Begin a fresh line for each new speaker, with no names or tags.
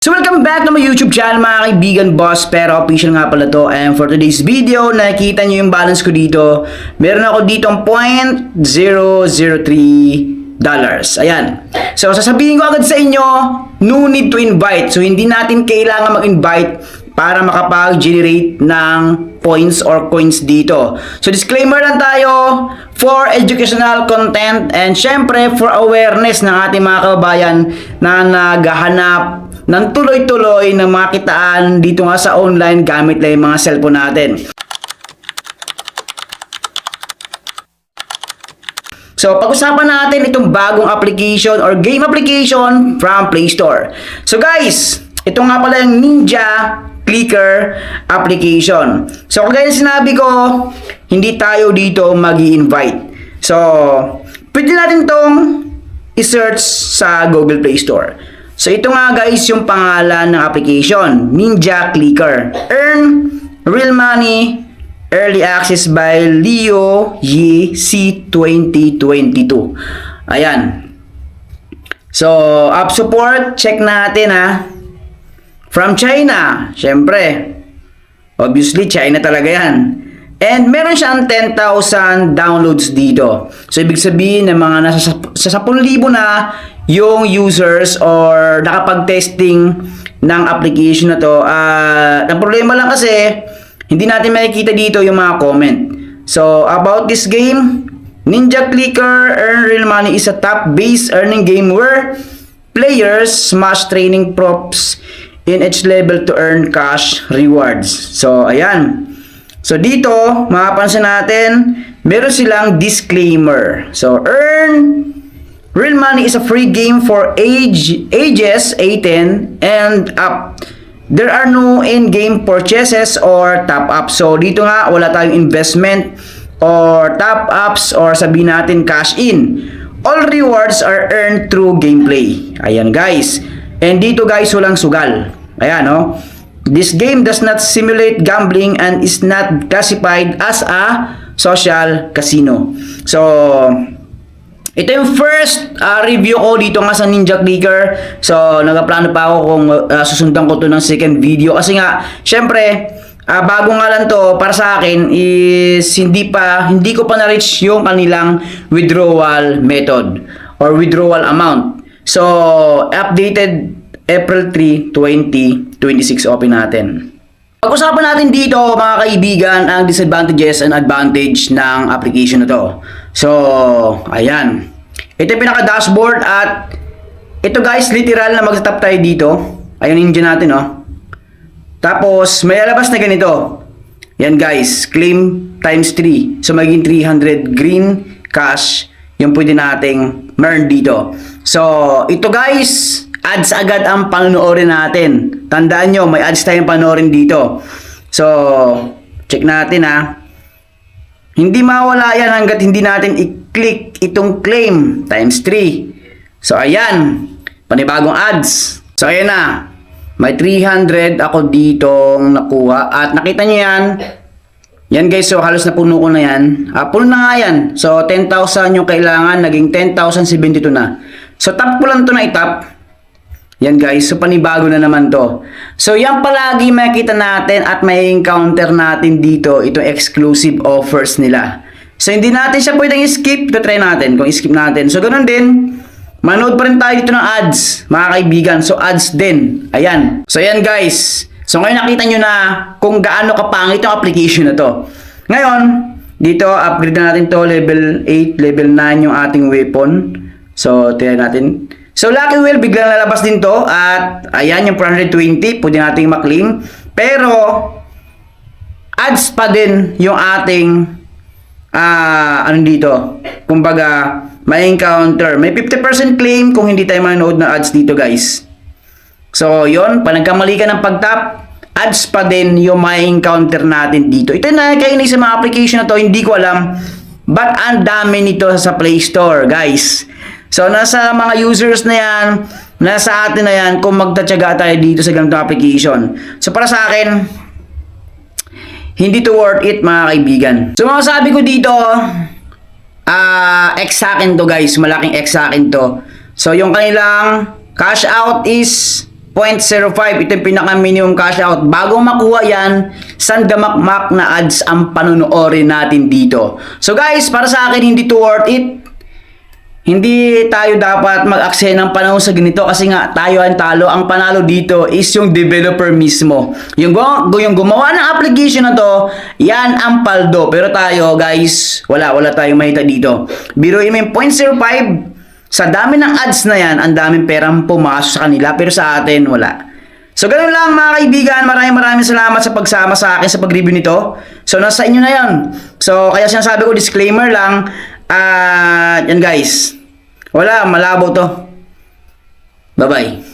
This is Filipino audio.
So welcome back to my YouTube channel mga kaibigan, Boss Pero official nga pala to. And for today's video, nakikita nyo yung balance ko dito. Meron ako dito ang $0.003. Ayan. So sasabihin ko agad sa inyo, no need to invite. So hindi natin kailangan mag-invite para makapag-generate ng points or coins dito. So disclaimer lang tayo, for educational content and syempre for awareness ng ating mga kababayan na naghahanap ng tuloy-tuloy na makitaan dito nga sa online gamit lang yung mga cellphone natin. So, pag-usapan natin itong bagong application or game application from Play Store. So guys, ito nga pala yung Ninja Clicker application. So, kagaya ng sinabi ko, hindi tayo dito mag-i-invite. So, pwede natin itong i-search sa Google Play Store. So, ito nga guys yung pangalan ng application, Ninja Clicker. Earn real money, early access by Leo Yi C 2022. Ayan. So, app support, check natin ha. From China, syempre. Obviously, China talaga yan. And meron siyang 10,000 downloads dito. So, ibig sabihin na mga nasa 10,000 na yung users or nakapag-testing ng application na to. Ang problema lang kasi, hindi natin makikita dito yung mga comment. So, about this game, Ninja Clicker Earn Real Money is a top-based earning game where players smash training props in each level to earn cash rewards. So, ayan. So, dito, mapapansin natin, meron silang disclaimer. So, earn real money is a free game for ages 18 and up. There are no in-game purchases or top-ups. So, dito nga, wala tayong investment or top-ups or sabihin natin cash in. All rewards are earned through gameplay. Ayan, guys. And dito, guys, walang sugal. Ayan, no? This game does not simulate gambling and is not classified as a social casino. So, ito yung first review ko dito nga sa Ninja Clicker. So, nagaplano pa ako kung susundan ko to ng second video. Kasi nga, syempre, bago nga lang to para sa akin is hindi ko pa na-reach yung kanilang withdrawal method or withdrawal amount. So, updated April 3, 2026 open natin. Pag-usapan natin dito mga kaibigan ang disadvantages and advantage ng application na to. So, ayan. Ito yung pinaka-dashboard at ito guys, literal na mag-tap tayo dito. Ayan yung engine natin, oh. Tapos, may lalabas na ganito. Yan guys, claim times 3. So, magiging 300 green cash yung pwede nating earn dito. So, ito guys, ads agad ang panonoorin natin. Tandaan nyo, may ads tayong panoorin dito. So, check natin ha. Hindi mawala yan hanggat hindi natin i-click itong claim times 3. So, ayan. Panibagong ads. So, ayan na. May 300 ako ditong nakuha. At nakita nyo yan. Yan guys, so halos na puno ko na yan. Puno na nga yan. So, 10,000 yung kailangan. Naging 10,072 na. So, tap ko lang ito na itap. Yan guys, so panibago na naman to. So yan palagi makita natin at may encounter natin dito itong exclusive offers nila. So hindi natin siya pwedeng skip. Ito try natin kung skip natin. So ganoon din, manood pa rin tayo dito ng ads mga kaibigan. So ads din. Ayan. So yan guys. So ngayon nakita nyo na kung gaano kapangit yung application na to. Ngayon, dito upgrade na natin to level 8, level 9 yung ating weapon. So tingnan natin. So, Lucky Wheel, biglang lalabas din to. At, ayan, yung 420, pwede natin maklim. Pero, ads pa din yung ating, ano dito. Kumbaga, may encounter. May 50% claim kung hindi tayo manood ng ads dito, guys. So, yun, pag nagkamali ka ng pag-tap, ads pa din yung may encounter natin dito. Ito na nakakainis sa mga application na to, hindi ko alam. But, ang dami nito sa Play Store, guys. So, nasa mga users na yan, nasa atin na yan kung magtatyaga tayo dito sa ganitong application. So, para sa akin, hindi to worth it mga kaibigan. So, mga sabi ko dito, X sa akin to guys, malaking X sa akin to. So, yung kanilang cash out is 0.05. Ito yung pinaka minimum cash out. Bago makuha yan, sandamakmak na ads ang panunuorin natin dito. So guys, para sa akin hindi to worth it. Hindi tayo dapat mag-aksaya ng panahon sa ganito kasi nga tayo ang talo. Ang panalo dito is yung developer mismo. Yung gumawa ng application na to, yan ang paldo. Pero tayo guys, wala tayong mahita dito. Biruin mo yung 0.05. Sa dami ng ads na yan, ang daming perang pumasok sa kanila. Pero sa atin, wala. So ganun lang mga kaibigan, maraming salamat sa pagsama sa akin sa pag-review nito. So nasa inyo na yan. So kaya sinasabi ko, disclaimer lang. Yan guys. Wala, malabo to. Bye-bye.